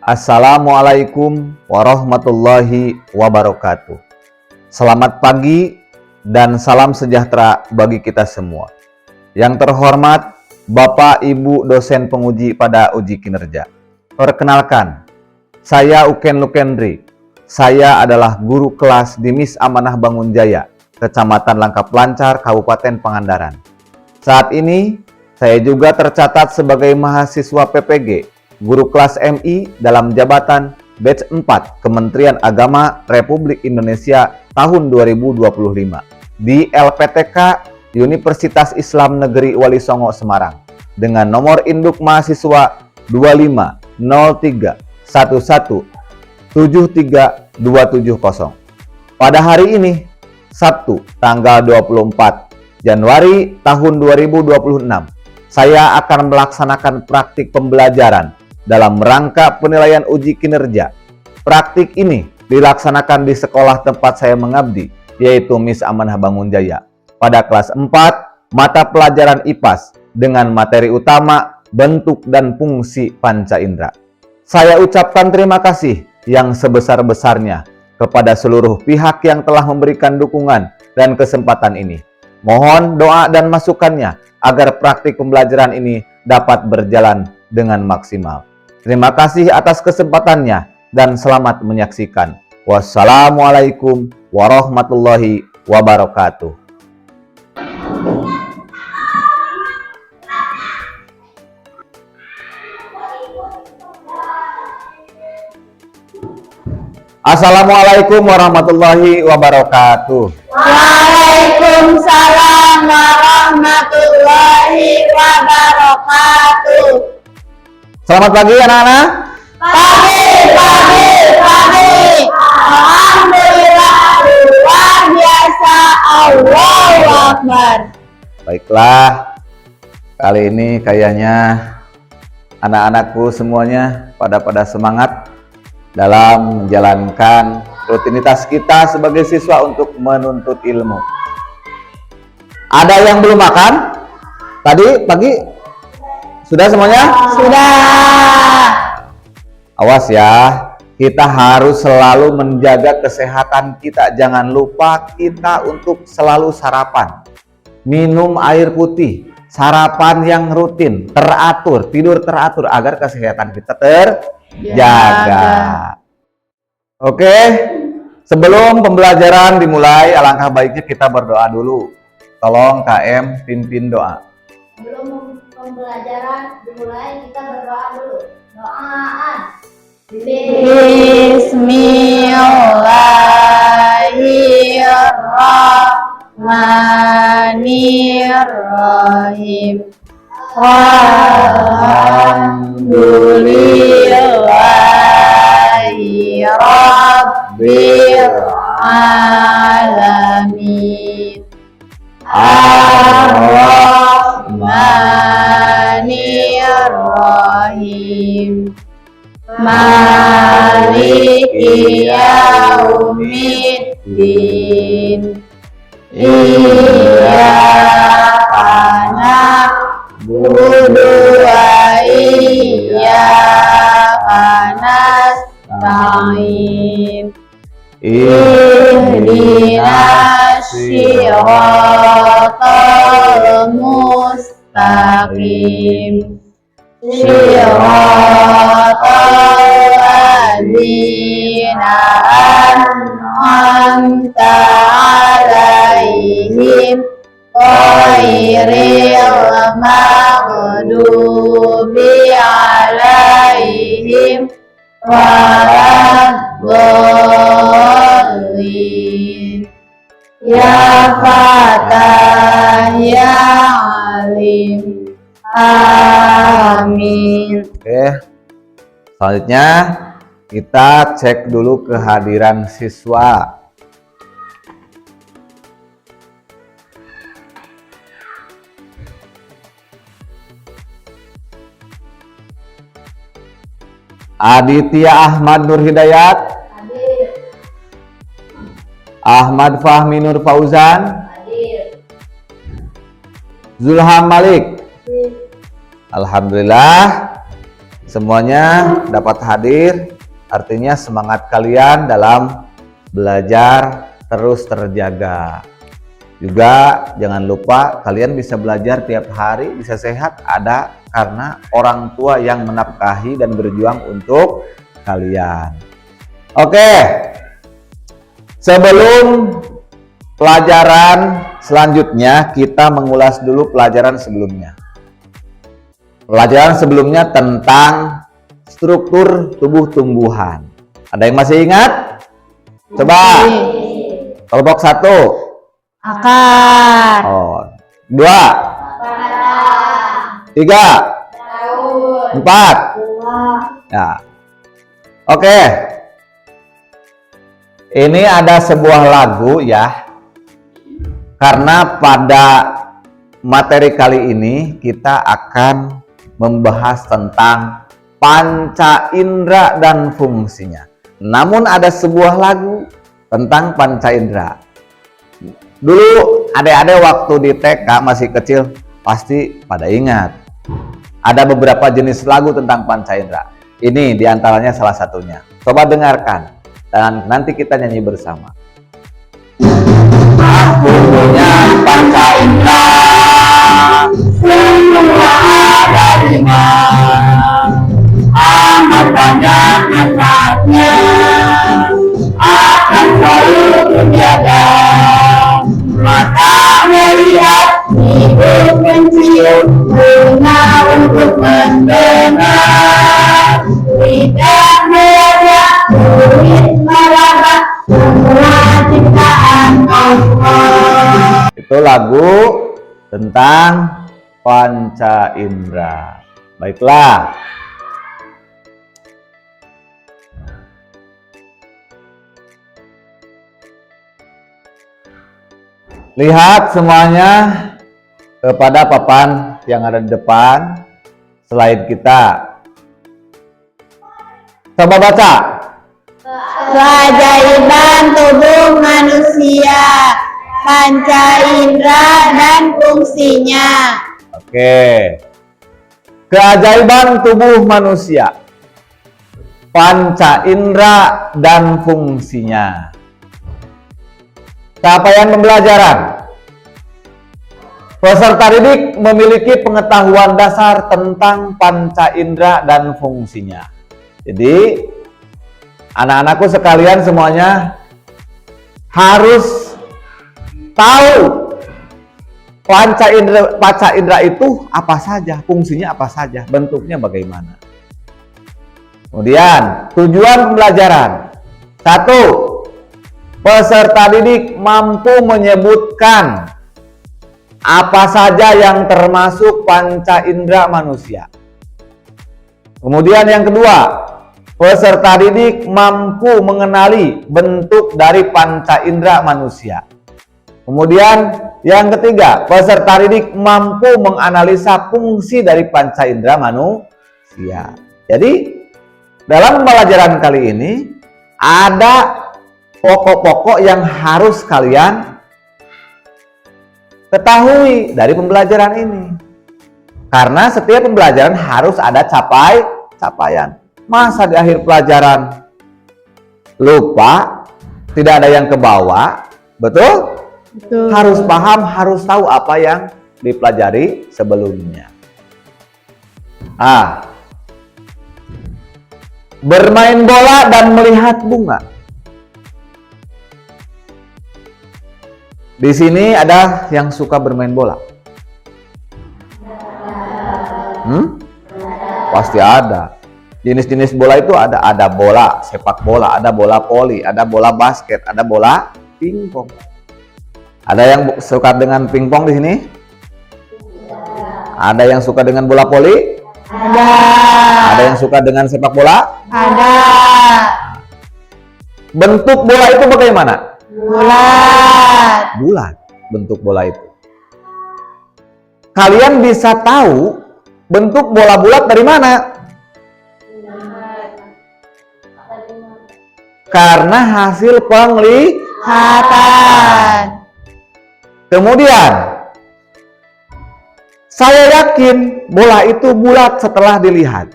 Assalamualaikum warahmatullahi wabarakatuh. Selamat pagi dan salam sejahtera bagi kita semua. Yang terhormat Bapak Ibu dosen penguji pada uji kinerja. Perkenalkan, saya Uken Lukendri. Saya adalah guru kelas di Mis Amanah Bangunjaya, Kecamatan Langkap Lancar, Kabupaten Pangandaran. Saat ini, saya juga tercatat sebagai mahasiswa PPG, guru kelas MI dalam jabatan batch 4 Kementerian Agama Republik Indonesia tahun 2025 di LPTK Universitas Islam Negeri Wali Songo Semarang dengan nomor induk mahasiswa 25031173270. Pada hari ini, Sabtu tanggal 24 Januari tahun 2026, saya akan melaksanakan praktik pembelajaran dalam rangka penilaian uji kinerja. Praktik ini dilaksanakan di sekolah tempat saya mengabdi, yaitu Mis Amanah Bangunjaya, pada kelas 4 mata pelajaran IPAS dengan materi utama bentuk dan fungsi panca indera. Saya ucapkan terima kasih yang sebesar-besarnya kepada seluruh pihak yang telah memberikan dukungan dan kesempatan ini. Mohon doa dan masukannya agar praktik pembelajaran ini dapat berjalan dengan maksimal. Terima kasih atas kesempatannya dan selamat menyaksikan. Wassalamualaikum warahmatullahi wabarakatuh. Assalamualaikum warahmatullahi wabarakatuh. Waalaikumsalam warahmatullahi wabarakatuh. Selamat pagi anak-anak. Pagi. Alhamdulillah, luar biasa. Allahu Akbar. Baiklah, kali ini kayaknya anak-anakku semuanya pada semangat dalam menjalankan rutinitas kita sebagai siswa untuk menuntut ilmu. Ada yang belum makan? Tadi pagi sudah semuanya? Sudah. Awas ya, kita harus selalu menjaga kesehatan kita. Jangan lupa kita untuk selalu sarapan. Minum air putih, sarapan yang rutin, teratur, tidur teratur agar kesehatan kita terjaga. Oke, sebelum pembelajaran dimulai, alangkah baiknya kita berdoa dulu. Tolong KM pimpin doa. Sebelum pembelajaran dimulai, kita berdoa dulu. Doaan. Bismillahirrahmanirrahim. Alhamdulillahi Rabbil Alamin. Ar-Rahmanir-Rahim. Maliki yaumiddin. Iyyaka na'budu wa iyyaka nasta'in. Ihdinas siratal mustaqim. Siratal ladzina an'amta 'alaihim ghairil maghdubi 'alaihim waladdallin. Ya Fatah ya Alim. Amin. Oke, selanjutnya kita cek dulu kehadiran siswa. Aditya Ahmad Nur Hidayat. Hadir. Ahmad Fahmi Nur Fauzan. Hadir. Zulham Malik. Alhamdulillah. Semuanya dapat hadir, artinya semangat kalian dalam belajar terus terjaga. Juga jangan lupa kalian bisa belajar tiap hari, bisa sehat ada karena orang tua yang menafkahi dan berjuang untuk kalian. Oke, sebelum pelajaran selanjutnya kita mengulas dulu pelajaran sebelumnya. Pelajaran sebelumnya tentang struktur tubuh tumbuhan. Ada yang masih ingat? Coba. Kelompok 1. Akar. Oh. 2. 3. 4. Ya. Oke. Ini ada sebuah lagu ya. Karena pada materi kali ini kita akan membahas tentang panca indera dan fungsinya. Namun ada sebuah lagu tentang panca indera. Dulu adik-adik waktu di TK masih kecil pasti pada ingat. Ada beberapa jenis lagu tentang panca indera. Ini diantaranya salah satunya. Coba dengarkan dan nanti kita nyanyi bersama. Aku punya panca indera, semua ada 5. Amat banyak manfaatnya, akan selalu menjaga. Mata melihat, hidung mencium, telinga untuk mendengar, lidah melihat, kulit meraba, semua ciptaan Allah. Itu lagu tentang panca indera. Baiklah. Lihat semuanya kepada papan yang ada di depan slide kita. Coba baca. Keajaiban tubuh manusia, panca indera dan fungsinya. Oke. Keajaiban tubuh manusia, panca indera dan fungsinya. Capaian pembelajaran. Peserta didik memiliki pengetahuan dasar tentang panca indera dan fungsinya. Jadi, anak-anakku sekalian semuanya harus tahu panca indera itu apa saja, fungsinya apa saja, bentuknya bagaimana. Kemudian, tujuan pembelajaran. 1. Peserta didik mampu menyebutkan apa saja yang termasuk panca indera manusia. Kemudian yang kedua, peserta didik mampu mengenali bentuk dari panca indera manusia. Kemudian yang ketiga, peserta didik mampu menganalisa fungsi dari panca indera manusia. Jadi, dalam pembelajaran kali ini ada pokok-pokok yang harus kalian ketahui dari pembelajaran ini. Karena setiap pembelajaran harus ada capaian. Masa di akhir pelajaran lupa, tidak ada yang ke bawah, betul? Betul. Harus paham, harus tahu apa yang dipelajari sebelumnya. Bermain bola dan melihat bunga. Di sini ada yang suka bermain bola? Pasti ada. Jenis-jenis bola itu ada bola sepak bola, ada bola voli, ada bola basket, ada bola pingpong. Ada yang suka dengan pingpong di sini? Ada yang suka dengan bola voli? Ada. Ada yang suka dengan sepak bola? Ada. Bentuk bola itu bagaimana? Bulat bentuk bola itu. Kalian bisa tahu bentuk bola bulat dari mana? Karena hasil penglihatan. Kemudian saya yakin bola itu bulat setelah dilihat.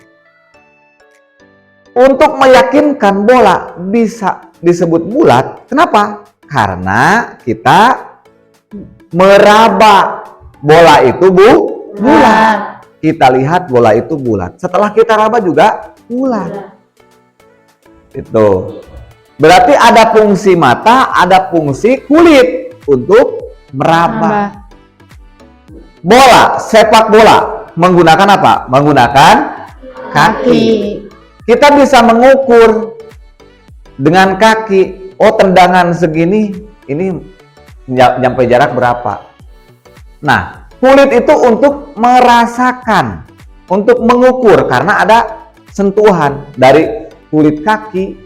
Untuk meyakinkan bola bisa disebut bulat, kenapa? Karena kita meraba bola itu bulat. Kita lihat bola itu bulat. Setelah kita raba juga bulat. Itu. Berarti ada fungsi mata, ada fungsi kulit untuk meraba. Bola, sepak bola menggunakan apa? Menggunakan kaki. Kita bisa mengukur dengan kaki. Oh, tendangan segini, ini nyampe jarak berapa? Nah, kulit itu untuk merasakan, untuk mengukur karena ada sentuhan dari kulit kaki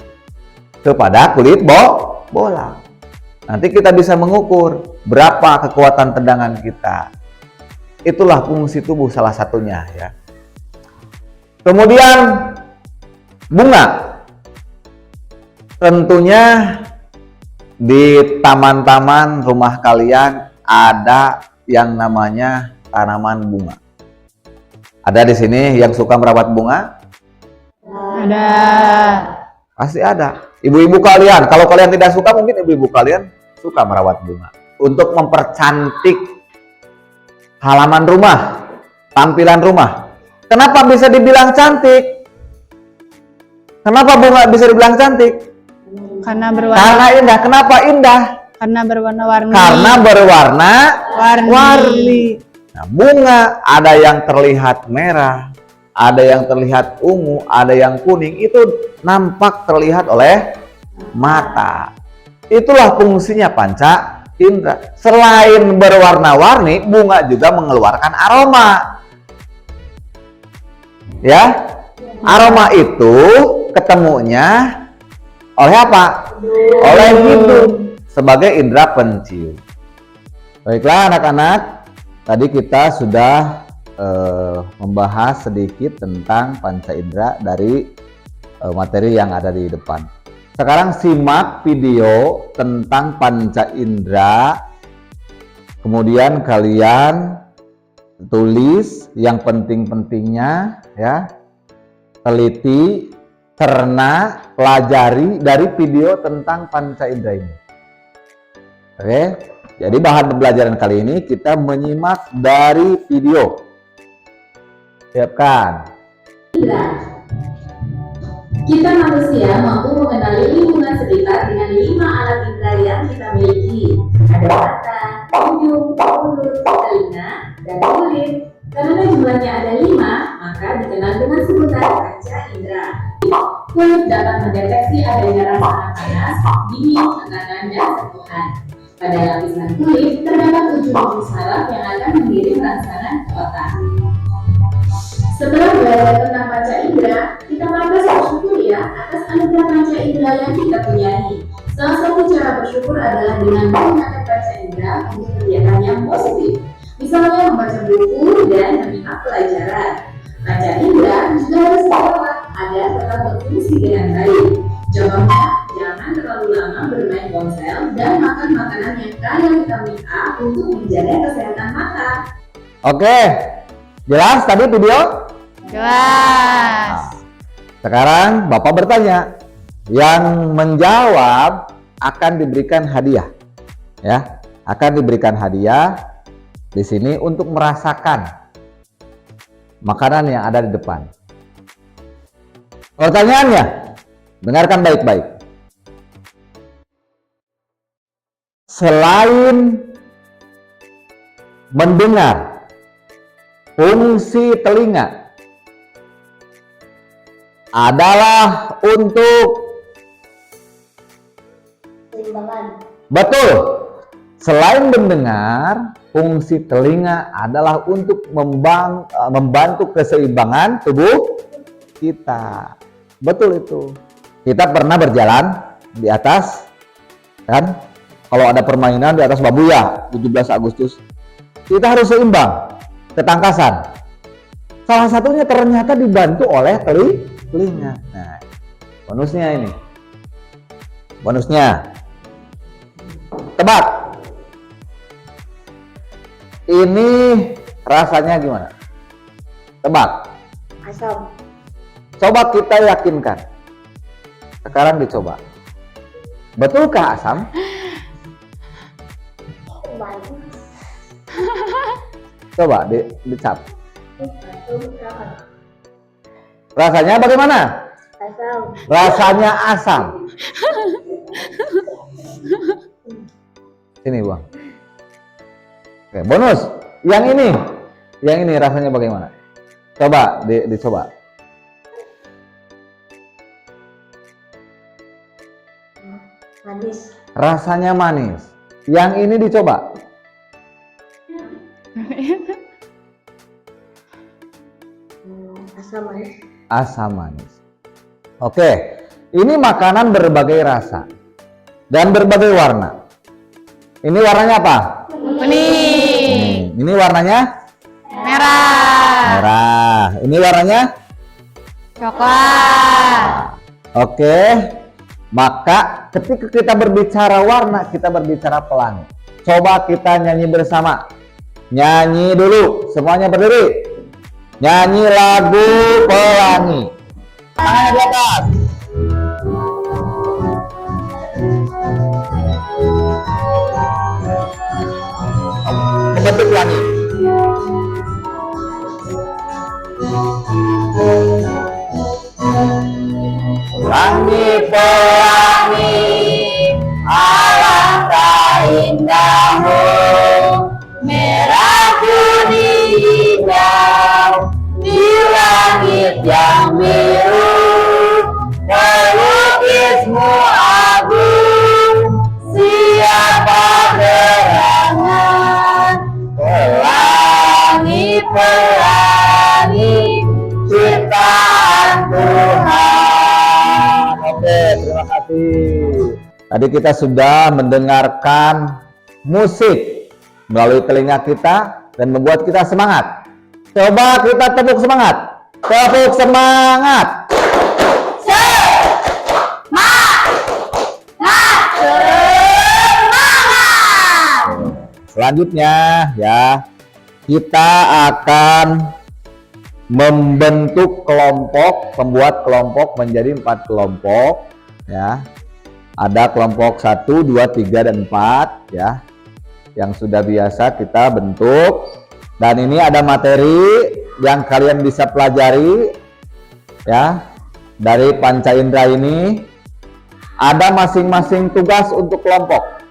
kepada kulit bola. Nanti kita bisa mengukur berapa kekuatan tendangan kita. Itulah fungsi tubuh salah satunya ya. Kemudian bunga. Tentunya di taman-taman rumah kalian ada yang namanya tanaman bunga. Ada di sini yang suka merawat bunga? Ada. Pasti ada. Ibu-ibu kalian, kalau kalian tidak suka, mungkin ibu-ibu kalian suka merawat bunga. Untuk mempercantik halaman rumah, tampilan rumah. Kenapa bisa dibilang cantik? Kenapa bunga bisa dibilang cantik? Karena berwarna. Karena indah. Kenapa indah? Karena berwarna-warni. Karena berwarna-warni. Nah, bunga ada yang terlihat merah, ada yang terlihat ungu, ada yang kuning. Itu nampak terlihat oleh mata. Itulah fungsinya panca indera. Selain berwarna-warni, bunga juga mengeluarkan aroma. Ya, aroma itu ketemunya oleh apa? Oleh hidung sebagai indera pencium. Baiklah anak-anak, tadi kita sudah membahas sedikit tentang panca indera dari materi yang ada di depan. Sekarang simak video tentang panca indera, kemudian kalian tulis yang penting-pentingnya ya, teliti, cerna, pelajari dari video tentang panca indera ini. Oke, jadi bahan pembelajaran kali ini kita menyimak dari video. Siapkan. Kita manusia mampu mengenali lingkungan sekitar dengan 5 alat indera yang kita miliki. Ada mata, hidung, mulut, telinga, dan kulit. Karena jumlahnya ada 5, maka dikenal dengan sebutan panca indera. Kulit dapat mendeteksi adanya rasa panas, dingin, tekanan, dan sentuhan. Pada lapisan kulit terdapat ujung-ujung saraf yang akan mengirim rangsangan ke otak. Setelah belajar tentang panca indera, kita pantas bersyukur ya atas anugerah panca indera yang kita punyai. Salah satu cara bersyukur adalah dengan menggunakan panca indera untuk kegiatan yang positif. Misalnya membaca buku dan menyimak pelajaran. Panca indera juga harus dirawat agar tetap berfungsi dengan baik. Contohnya, jangan terlalu lama bermain ponsel dan makan makanan yang kaya vitamin A untuk menjaga kesehatan mata. Oke, jelas tadi video? Jelas. Sekarang Bapak bertanya, yang menjawab akan diberikan hadiah. Ya, akan diberikan hadiah di sini untuk merasakan makanan yang ada di depan. Pertanyaannya, dengarkan baik-baik. Selain mendengar, fungsi telinga adalah untuk betul. Selain mendengar, fungsi telinga adalah untuk membantu keseimbangan tubuh kita. Betul itu. Kita pernah berjalan di atas, kan? Kalau ada permainan di atas Babuya 17 Agustus, kita harus seimbang, ketangkasan. Salah satunya ternyata dibantu oleh telinga. Nah, bonusnya ini. Bonusnya. Tebak. Ini rasanya gimana? Tebak. Asam. Coba kita yakinkan. Sekarang dicoba. Betulkah asam? Coba dicap. Rasanya bagaimana? Rasanya asam. Sini Bang. Oke, bonus. Yang ini rasanya bagaimana? Coba dicoba. Manis. Rasanya manis. Yang ini dicoba. Asam manis. Asam manis. Oke, ini makanan berbagai rasa dan berbagai warna. Ini warnanya apa? Kuning. Ini warnanya Merah. merah. Ini warnanya Coklat. oke. Maka ketika kita berbicara warna, kita berbicara pelangi. Coba kita nyanyi bersama. Nyanyi dulu, semuanya berdiri. Nyanyi lagu pelangi. Tangannya di atas. Membentuk pelangi. Pelangi, pelangi, alangkah indahmu, merah kuning hijau, di langit yang biru, pelukismu agung, siapa gerangan, pelangi, pelangi, ciptaan Tuhan. Oke, terima kasih. Tadi kita sudah mendengarkan musik melalui telinga kita dan membuat kita semangat. Coba kita tepuk semangat. Tepuk semangat. Selanjutnya ya, kita akan membentuk kelompok, membuat kelompok menjadi 4 kelompok ya. Ada kelompok 1, 2, 3 dan 4 ya. Yang sudah biasa kita bentuk. Dan ini ada materi yang kalian bisa pelajari ya. Dari panca indera ini ada masing-masing tugas untuk kelompok.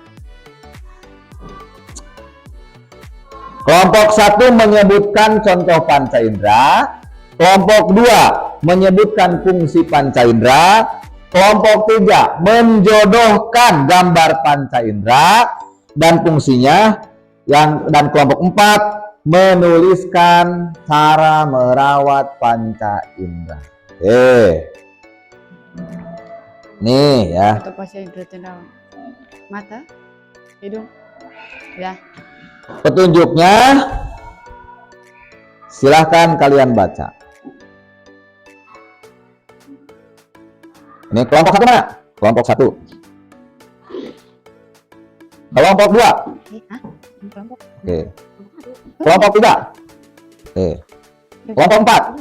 Kelompok 1 menyebutkan contoh panca indera, kelompok 2 menyebutkan fungsi panca indera, kelompok 3 menjodohkan gambar panca indera dan fungsinya, dan kelompok 4 menuliskan cara merawat panca indera. Nih ya. Atau pasien indera mata, hidung, ya. Petunjuknya silahkan kalian baca. Ini kelompok 1 mana? Kelompok 1. Kelompok 2. Kelompok. Oke. Kelompok 3. Oke. Kelompok 4.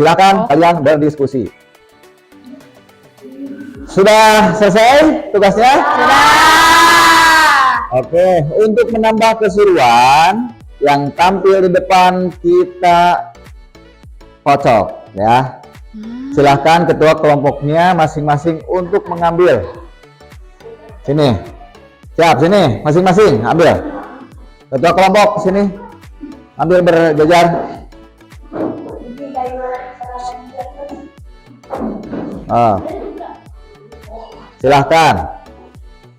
Silakan kalian berdiskusi. Sudah selesai tugasnya? Sudah. Oke, untuk menambah keseruan, yang tampil di depan kita kocok ya. Silahkan ketua kelompoknya masing-masing untuk mengambil. Sini. Siap, sini, masing-masing ambil. Ketua kelompok sini. Ambil berjajar. Silahkan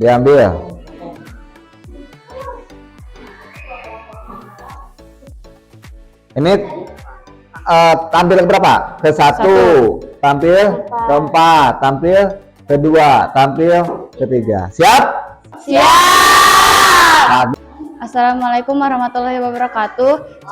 diambil. Ini tampil ke berapa? Ke 1, tampil ke 4, tampil ke 2, tampil ke 3. Siap? Siap. Assalamualaikum warahmatullahi wabarakatuh.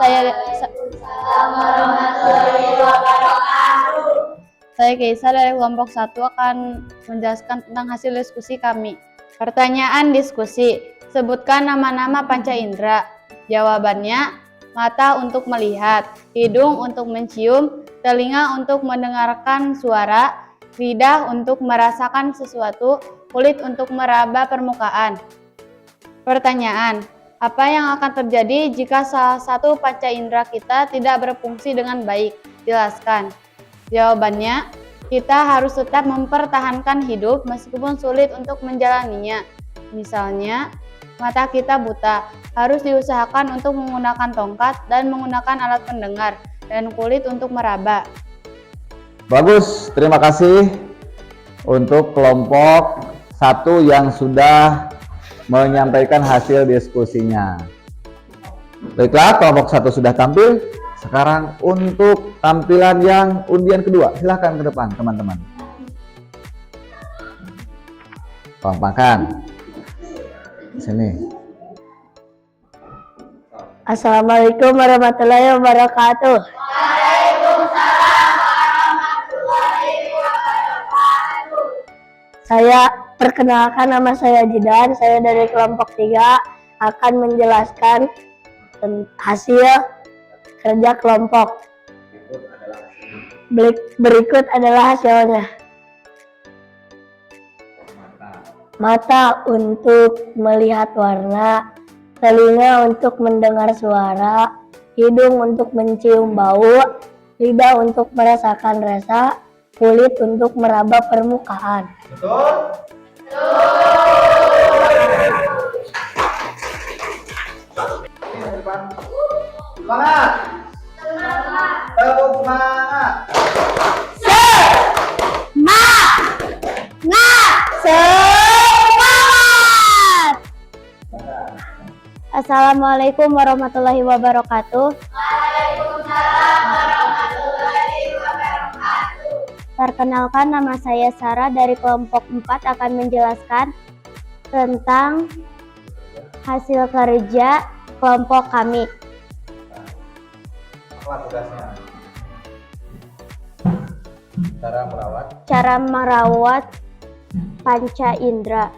Saya Keisa dari kelompok 1 akan menjelaskan tentang hasil diskusi kami. Pertanyaan diskusi. Sebutkan nama-nama panca indera. Jawabannya: mata untuk melihat, hidung untuk mencium, telinga untuk mendengarkan suara, lidah untuk merasakan sesuatu, kulit untuk meraba permukaan. Pertanyaan, apa yang akan terjadi jika salah satu panca indera kita tidak berfungsi dengan baik? Jelaskan. Jawabannya, kita harus tetap mempertahankan hidup meskipun sulit untuk menjalaninya. Misalnya, mata kita buta, harus diusahakan untuk menggunakan tongkat dan menggunakan alat pendengar, dan kulit untuk meraba. Bagus, terima kasih untuk kelompok 1 yang sudah menyampaikan hasil diskusinya. Baiklah, kelompok 1 sudah tampil. Sekarang untuk tampilan yang undian kedua, silahkan ke depan teman-teman. Makan. Sini. Assalamualaikum warahmatullahi wabarakatuh. Saya perkenalkan, nama saya Jidan, saya dari kelompok 3 akan menjelaskan hasil kerja kelompok. Berikut adalah hasilnya. Mata untuk melihat warna, telinga untuk mendengar suara, hidung untuk mencium bau, lidah untuk merasakan rasa, kulit untuk meraba permukaan. Betul? Semangat! Tepuk semangat! Semangat! Assalamualaikum warahmatullahi wabarakatuh. Perkenalkan, nama saya Sarah dari kelompok 4 akan menjelaskan tentang hasil kerja kelompok kami. Apa tugasnya? Cara merawat panca indera.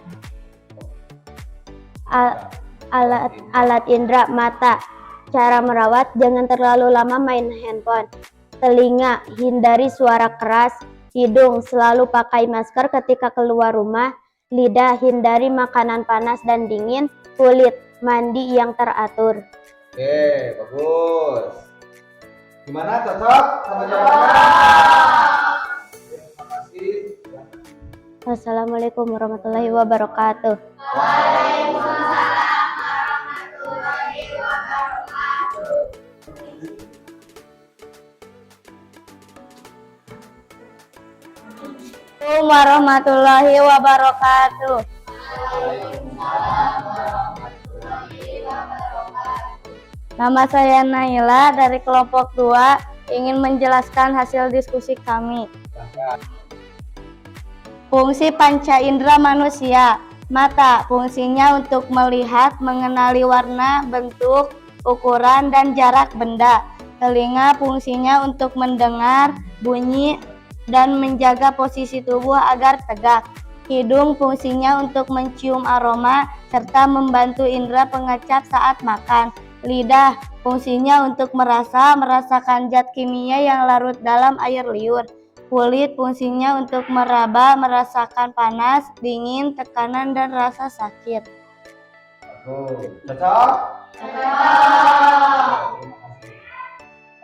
Alat indera mata. Cara merawat, jangan terlalu lama main handphone. Telinga, hindari suara keras. Hidung, selalu pakai masker ketika keluar rumah. Lidah, hindari makanan panas dan dingin. Kulit, mandi yang teratur. Oke, bagus. Gimana, cocok sama jawabannya? Terima kasih. Wassalamualaikum warahmatullahi wabarakatuh. Assalamualaikum warahmatullahi wabarakatuh. Nama saya Naila dari kelompok 2 ingin menjelaskan hasil diskusi kami. Fungsi panca indera manusia. Mata, fungsinya untuk melihat, mengenali warna, bentuk, ukuran, dan jarak benda. Telinga, fungsinya untuk mendengar bunyi dan menjaga posisi tubuh agar tegak. Hidung, fungsinya untuk mencium aroma serta membantu indera pengecap saat makan. Lidah, fungsinya untuk merasakan zat kimia yang larut dalam air liur. Kulit, fungsinya untuk meraba, merasakan panas, dingin, tekanan, dan rasa sakit. Cocok?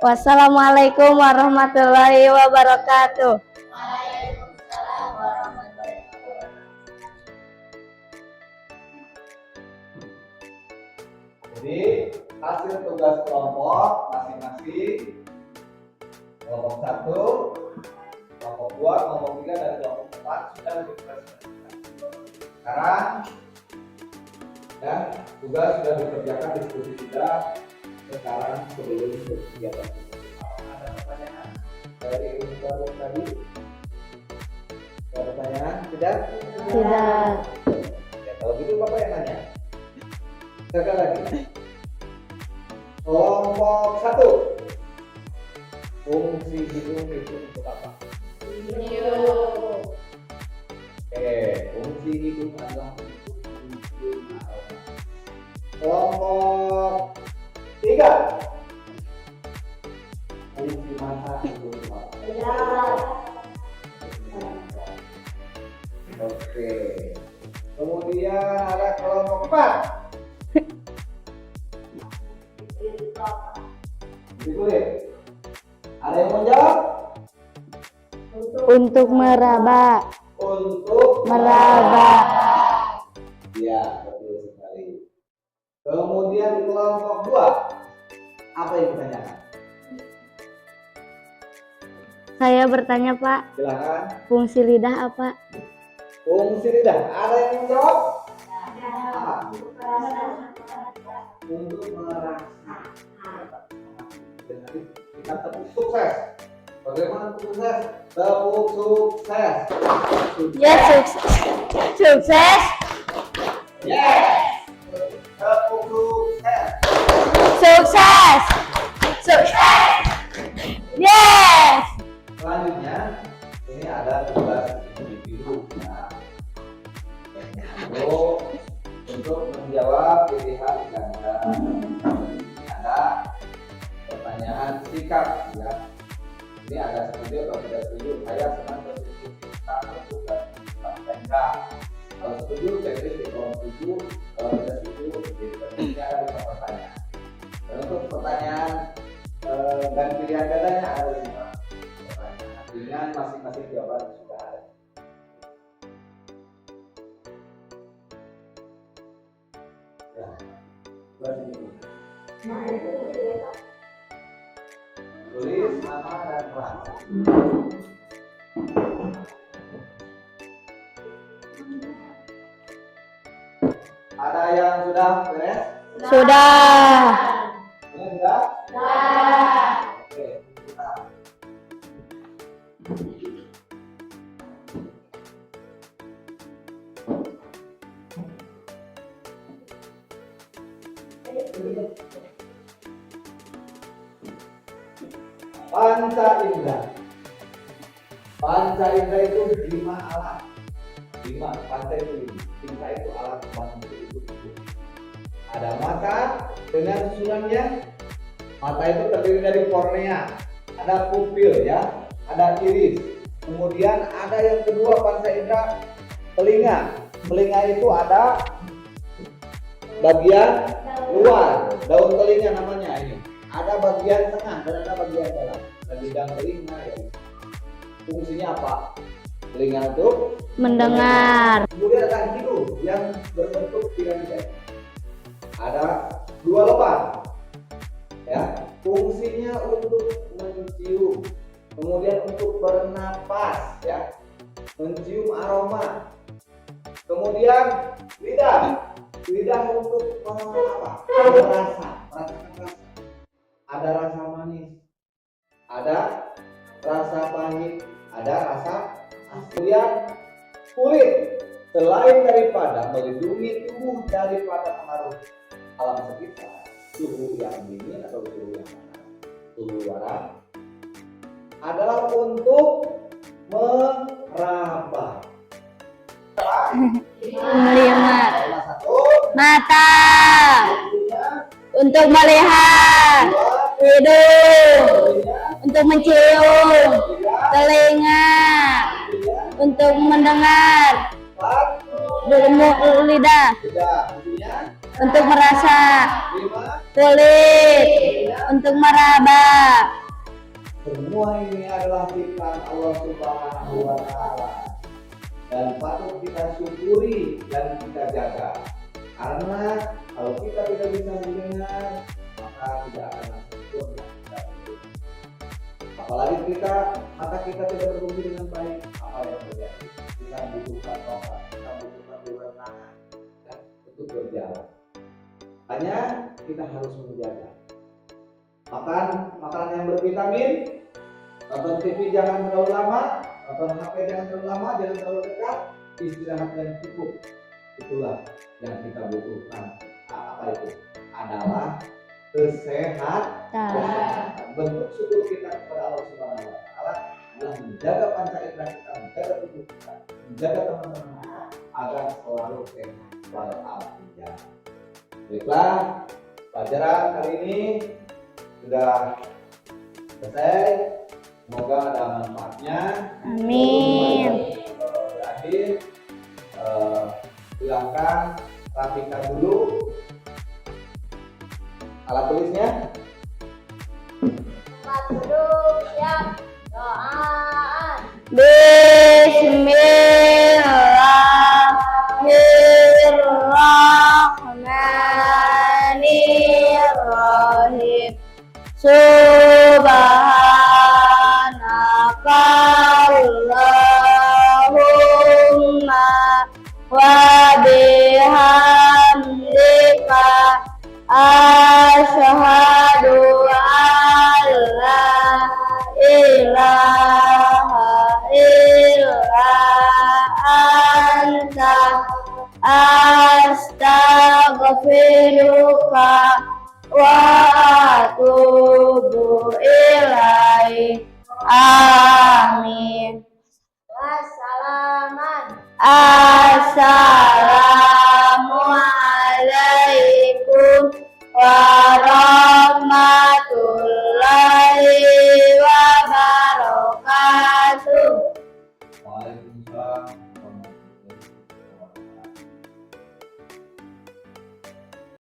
Wassalamualaikum warahmatullahi wabarakatuh. Jadi hasil tugas kelompok masing-masing, kelompok 1, kelompok 2, kelompok 3, dan kelompok 4 sudah dipresentasikan. Sekarang dan tugas sudah dikerjakan, diskusi sudah. Sekarang sebelum kegiatan ada pertanyaan dari baru tadi? Ada pertanyaan? Tidak? Tidak. Ya, kalau gitu Bapak yang nanya. Sekali lagi. Kelompok 1. Fungsi hidung itu untuk apa? Fungsi hidung adalah untuk mencium aroma. Kelompok 3. Fungsi mata itu untuk apa? cepat. Dikulik. Ada yang mau jawab? Untuk meraba. Untuk Meraba. Ya, betul sekali. Kemudian kelompok 2. Apa yang ditanyakan? Saya bertanya, Pak, Silakan. fungsi lidah apa? Fungsi lidah. Ada yang mau jawab? Apa? Untuk merasa. Jadi kita tepuk sukses. Bagaimana sukses? Tepuk sukses. Ya, sukses. Sukses. Yes. Tepuk sukses. Sukses. Sukses. Yes. Selanjutnya ini ada tugas individu. Nah, untuk menjawab pilihan ganda ini ada pertanyaan sikap ya. Ini ada setuju atau tidak setuju. Saya senang bersetuju kita tentukan enggak. Kalau setuju checklist di kolom 7, kalau tidak setuju ini ada 5 pertanyaan. Dan untuk pertanyaan dan pilihan gandanya ada 5 pertanyaan dengan masing-masing jawaban sudah ada. Ya, tulis nama dan kelas. Ada yang sudah beres? Sudah. Ini sudah? Oke, kita. Panca indera. Panca indera itu 5 alat. 5, panca itu 5. Indera itu alat untuk itu. Ada mata dengan susunannya. Mata itu terdiri dari kornea, ada pupil ya, ada iris. Kemudian ada yang kedua panca indera telinga. Telinga itu ada bagian luar, daun telinga namanya ini. Ada bagian tengah dan ada bagian dalam. Dan bidang telinga ya. Fungsinya apa? Telinga itu Mendengar. kemudian ada hidung yang berbentuk piramida. Ada 2 lubang. Ya, fungsinya untuk mencium, kemudian untuk bernapas ya, mencium aroma. Kemudian lidah untuk apa? Merasa, merasakan rasa. Ada rasa manis, ada rasa pahit, ada rasa asin. Kemudian kulit, selain daripada melindungi tubuh daripada pengaruh alam sekitar, suhu yang dingin atau suhu yang panas, suhu luaran, adalah untuk meraba. Melihat. Salah satu, Mata. fungsinya, Untuk melihat. dua, Hidung. fungsinya, Untuk mencium. tiga, Telinga. fungsinya, Untuk mendengar. empat, Lidah. tiga, fungsinya, Untuk merasa. 5. Kulit. Untuk meraba. Semua ini adalah ciptaan Allah Subhanahu wa Ta'ala dan patut kita syukuri dan kita jaga. Karena kalau kita tidak bisa mendengar, maka tidak akan sempurna. Apalagi mata kita tidak berfungsi dengan baik, apa yang terjadi? Kita butuhkan obat, kita butuhkan kewenangan dan untuk berjalan. Hanya kita harus menjaga. Makan makanan yang bervitamin, nonton TV jangan terlalu lama, nonton HP jangan terlalu lama, jangan terlalu dekat, istirahat yang cukup. Itulah yang kita butuhkan. Apa itu? Adalah kesehatan. Bentuk syukur kita kepada Allah Subhanahu wa Ta'ala adalah menjaga panca indera kita, menjaga tubuh kita, menjaga teman-teman kita agar selalu sehat walafiat. Baiklah, pelajaran kali ini sudah selesai. Semoga ada manfaatnya. Amin. Berakhir, silakan Rapikan dulu alat tulisnya. Bismillahirrahmanirrahim. Subhanakallahumma wa bihamdika asyhadu an la ilaha illa anta astaghfiruka wa atubu ilaik. Amin. Assalamualaikum.